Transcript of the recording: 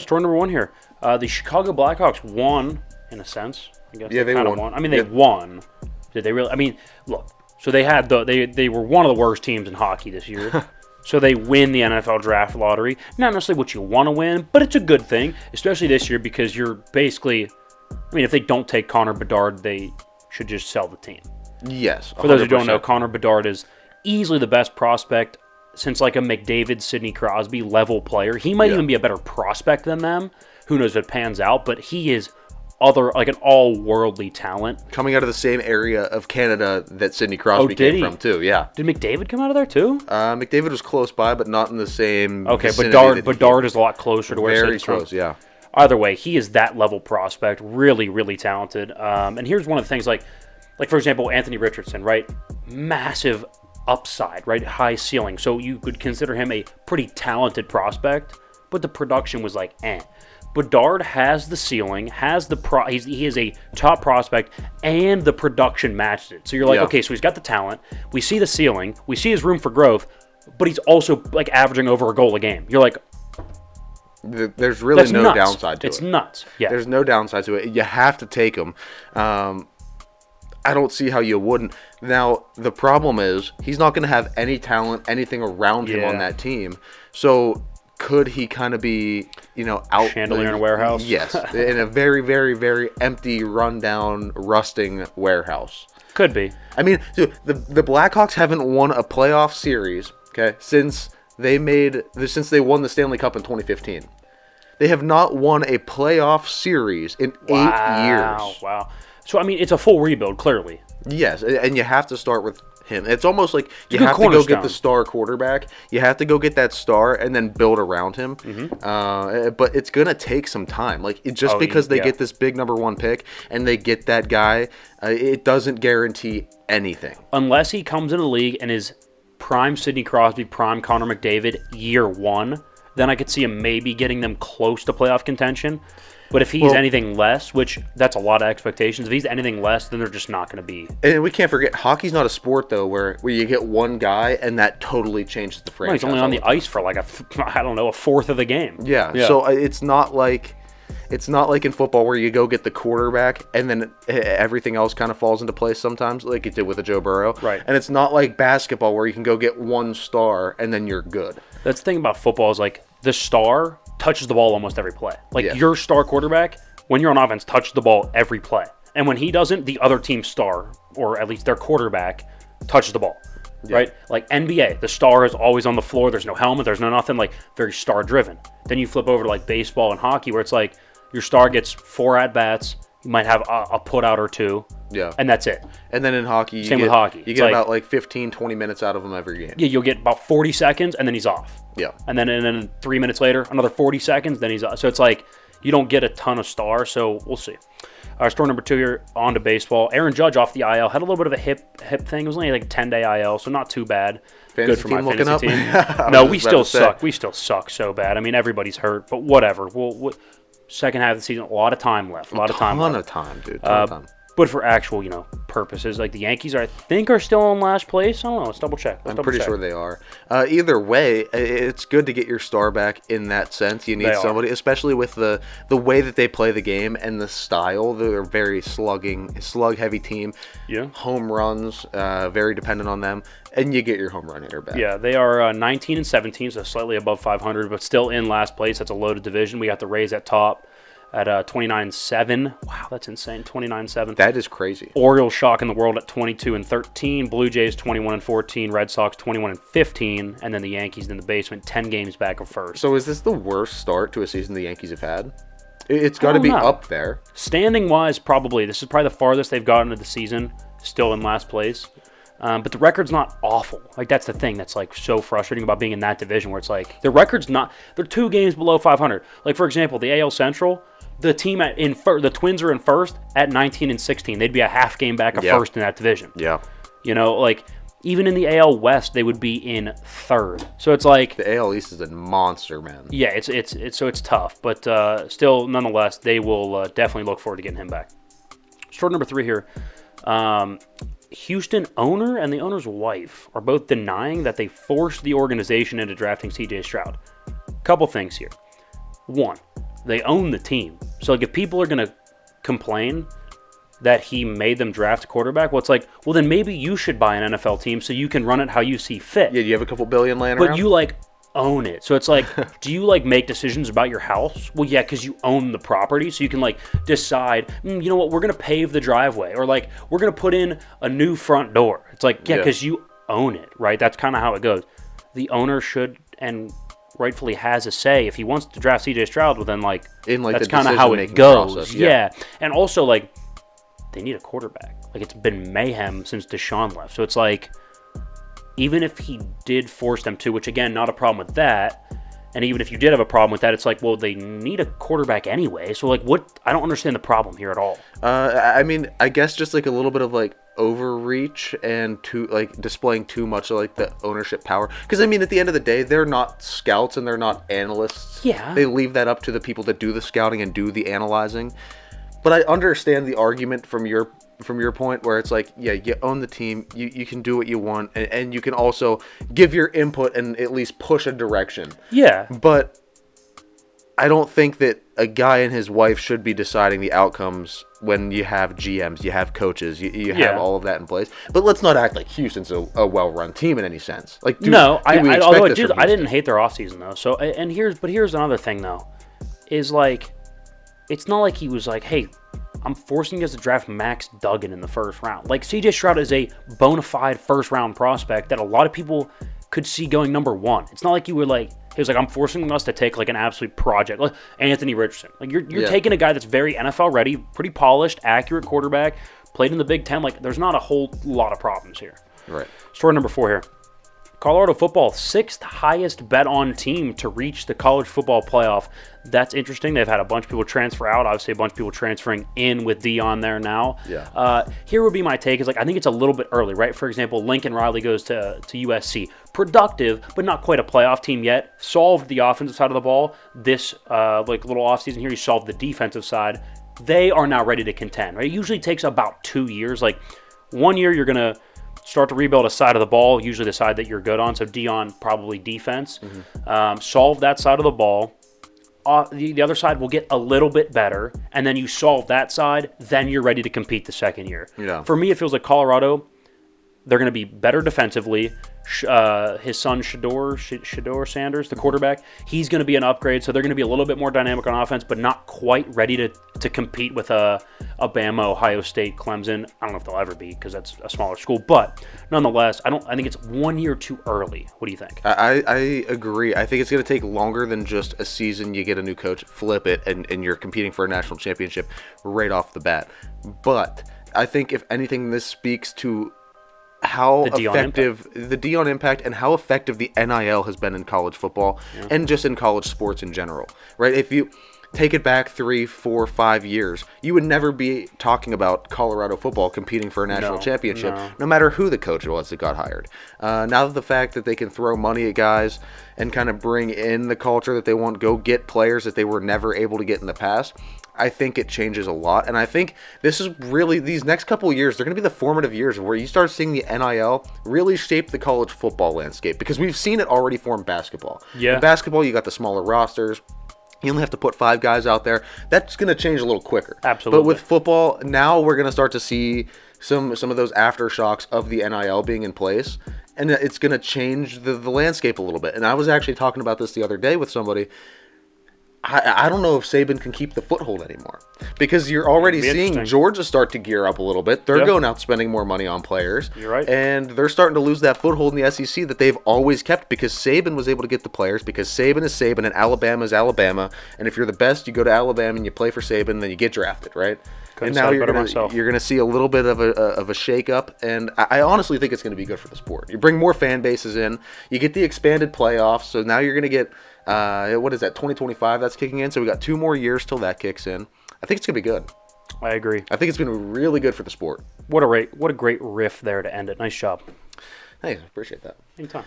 Story number 1 here. The Chicago Blackhawks won, in a sense. I guess Yeah, they kind of won. I mean, they won. Did they really? I mean, look. So they had they were one of the worst teams in hockey this year. So they win the NFL draft lottery. Not necessarily what you want to win, but it's a good thing, especially this year because you're basically. I mean, if they don't take Connor Bedard, they should just sell the team. Yes. 100%. For those who don't know, Connor Bedard is easily the best prospect since like a McDavid, Sidney Crosby level player. He might even be a better prospect than them. Who knows if it pans out, but he is an all-worldly talent. Coming out of the same area of Canada that Sidney Crosby came from, too, yeah. Did McDavid come out of there, too? McDavid was close by, but not in the same Bedard is a lot closer to where Sidney's from. Very close, yeah. Either way, he is that level prospect, really, really talented. And here's one of the things, like for example, Anthony Richardson, right? Massive upside, right? High ceiling. So you could consider him a pretty talented prospect, but the production was like, eh. Bedard has the ceiling, he is a top prospect, and the production matches it. So you're like, okay, so he's got the talent, we see the ceiling, we see his room for growth, but he's also like averaging over a goal a game. You're like, there's really no downside to it. It's nuts. Yeah. There's no downside to it. You have to take him. I don't see how you wouldn't. Now, the problem is he's not going to have any talent, anything around him on that team. So could he kind of be, out... Chandelier in a warehouse? Yes. In a very, very, very empty, rundown, rusting warehouse. Could be. I mean, dude, the Blackhawks haven't won a playoff series, okay, since they won the Stanley Cup in 2015. They have not won a playoff series in 8 years. Wow. So, I mean, it's a full rebuild, clearly. Yes, and you have to start with him. It's almost like you have to go get the star quarterback. You have to go get that star and then build around him. Mm-hmm. But it's going to take some time. Like, because they get this big number 1 pick and they get that guy, it doesn't guarantee anything. Unless he comes into the league and is prime Sidney Crosby, prime Connor McDavid, year 1, then I could see him maybe getting them close to playoff contention. But if he's anything less, which that's a lot of expectations, if he's anything less, then they're just not going to be. And we can't forget, hockey's not a sport, though, where you get one guy and that totally changes the franchise. He's only on the ice for like a fourth of the game. Yeah. So it's not like in football where you go get the quarterback and then everything else kind of falls into place sometimes, like it did with a Joe Burrow. Right. And it's not like basketball where you can go get one star and then you're good. That's the thing about football is like the star touches the ball almost every play. Like your star quarterback, when you're on offense, touches the ball every play. And when he doesn't, the other team's star, or at least their quarterback, touches the ball. Yeah. Right? Like NBA, the star is always on the floor. There's no helmet. There's no nothing. Like very star driven. Then you flip over to like baseball and hockey where it's like your star gets 4 at-bats. You might have a put out or 2. Yeah. And that's it. And then in hockey, with hockey. You get about like 15, 20 minutes out of him every game. Yeah, you'll get about 40 seconds and then he's off. Yeah. And then 3 minutes later, another 40 seconds, then he's off. So it's like you don't get a ton of stars, so we'll see. Story number 2 here, on to baseball. Aaron Judge off the IL. Had a little bit of a hip thing. It was only like 10-day IL, so not too bad. Fantasy good for my fantasy team. No, we still suck. We still suck so bad. I mean, everybody's hurt, but whatever. We'll second half of the season, a lot of time left. A ton of time, dude. Ton of time. But for actual, purposes, like the Yankees I think are still in last place. I don't know. Let's double check. I'm pretty sure they are. Either way, it's good to get your star back in that sense. You need somebody, especially with the way that they play the game and the style. They're a very slug-heavy team. Yeah. Home runs, very dependent on them. And you get your home run hitter back. Yeah, they are 19 and 17, so slightly above 500, but still in last place. That's a loaded division. We got the Rays at top at 29-7. Wow, that's insane. 29-7. That is crazy. Orioles shocking the world at 22 and 13. Blue Jays 21 and 14. Red Sox 21 and 15. And then the Yankees in the basement, 10 games back of first. So is this the worst start to a season the Yankees have had? It's got to be up there. Standing-wise, probably. This is probably the farthest they've gotten into the season, still in last place. But the record's not awful. Like, that's the thing that's, like, so frustrating about being in that division where it's like, the record's not, they're 2 games below 500. Like, for example, the AL Central, the team the Twins are in first at 19 and 16. They'd be a half game back of first in that division. Yeah. Like, even in the AL West, they would be in third. So it's like... The AL East is a monster, man. Yeah, it's tough. But still, nonetheless, they will definitely look forward to getting him back. Story number 3 here. Houston owner and the owner's wife are both denying that they forced the organization into drafting C.J. Stroud. Couple things here. 1, they own the team. So like if people are going to complain that he made them draft a quarterback, well, it's like, well, then maybe you should buy an NFL team so you can run it how you see fit. Yeah, you have a couple billion laying around. But you like own it. So it's like, do you like make decisions about your house? Well, yeah, because you own the property, so you can like decide, you know what, we're going to pave the driveway, or like we're going to put in a new front door. It's like, yeah, because you own it, right? That's kind of how it goes. The owner should and rightfully has a say. If he wants to draft CJ Stroud, well then like that's kind of how it goes. Process, yeah. And also like they need a quarterback. Like it's been mayhem since Deshaun left. So it's like, even if he did force them to, which again, not a problem with that, and even if you did have a problem with that, it's like, well, they need a quarterback anyway. So like, what? I don't understand the problem here at all. I mean, I guess just like a little bit of like overreach and displaying too much of like the ownership power. Because I mean, at the end of the day, they're not scouts and they're not analysts. Yeah. They leave that up to the people that do the scouting and do the analyzing. But I understand the argument from your point where it's like, yeah, you own the team, you can do what you want, and you can also give your input and at least push a direction. Yeah. But I don't think that a guy and his wife should be deciding the outcomes when you have GMs, you have coaches, you have all of that in place. But let's not act like Houston's a well-run team in any sense. Like, I didn't hate their offseason though. So here's another thing though, is like, it's not like he was like, hey, I'm forcing you guys to draft Max Duggan in the first round. Like, CJ Stroud is a bona fide first-round prospect that a lot of people could see going number one. It's not like you were like, he was like, I'm forcing us to take like an absolute project. Like Anthony Richardson. Like, you're taking a guy that's very NFL ready, pretty polished, accurate quarterback, played in the Big Ten. Like, there's not a whole lot of problems here. Right. Story number 4 here. Colorado football, 6th highest bet on team to reach the college football playoff. That's interesting. They've had a bunch of people transfer out. Obviously, a bunch of people transferring in with Dion there now. Yeah. Here would be my take is like, I think it's a little bit early, right? For example, Lincoln Riley goes to USC. Productive, but not quite a playoff team yet. Solved the offensive side of the ball. This like little offseason here, he solved the defensive side. They are now ready to contend, right? It usually takes about 2 years. Like 1 year, you're going to start to rebuild a side of the ball, usually the side that you're good on. So Dion, probably defense. Solve that side of the ball. The other side will get a little bit better. And then you solve that side, then you're ready to compete the second year. Yeah. For me, it feels like Colorado, they're going to be better defensively. His son, Shedeur Sanders, the quarterback, he's going to be an upgrade. So they're going to be a little bit more dynamic on offense, but not quite ready to compete with Alabama, Ohio State, Clemson. I don't know if they'll ever be because that's a smaller school. But nonetheless, I think it's 1 year too early. What do you think? I agree. I think it's going to take longer than just a season. You get a new coach, flip it, and you're competing for a national championship right off the bat. But I think, if anything, this speaks to how effective the Dion impact and how effective the NIL has been in college football and just in college sports in general, right? If you take it back 3, 4, 5 years, you would never be talking about Colorado football competing for a national championship, no matter who the coach was that got hired. Now that the fact that they can throw money at guys and kind of bring in the culture that they want, go get players that they were never able to get in the past, I think it changes a lot. And I think this is really, these next couple of years, they're going to be the formative years where you start seeing the NIL really shape the college football landscape, because we've seen it already form basketball. Yeah. In basketball, you got the smaller rosters. You only have to put 5 guys out there. That's going to change a little quicker. Absolutely. But with football, now we're going to start to see some of those aftershocks of the NIL being in place. And it's going to change the landscape a little bit. And I was actually talking about this the other day with somebody. I don't know if Saban can keep the foothold anymore, because you're already seeing Georgia start to gear up a little bit. They're going out spending more money on players. You're right. And they're starting to lose that foothold in the SEC that they've always kept, because Saban was able to get the players, because Saban is Saban and Alabama is Alabama. And if you're the best, you go to Alabama and you play for Saban, and then you get drafted, right? And now you're going to see a little bit of a shake-up, and I honestly think it's going to be good for the sport. You bring more fan bases in, you get the expanded playoffs, so now you're going to get, what is that, 2025 that's kicking in? So we got 2 more years till that kicks in. I think it's going to be good. I agree. I think it's going to be really good for the sport. What a great riff there to end it. Nice job. Thanks, appreciate that. Anytime.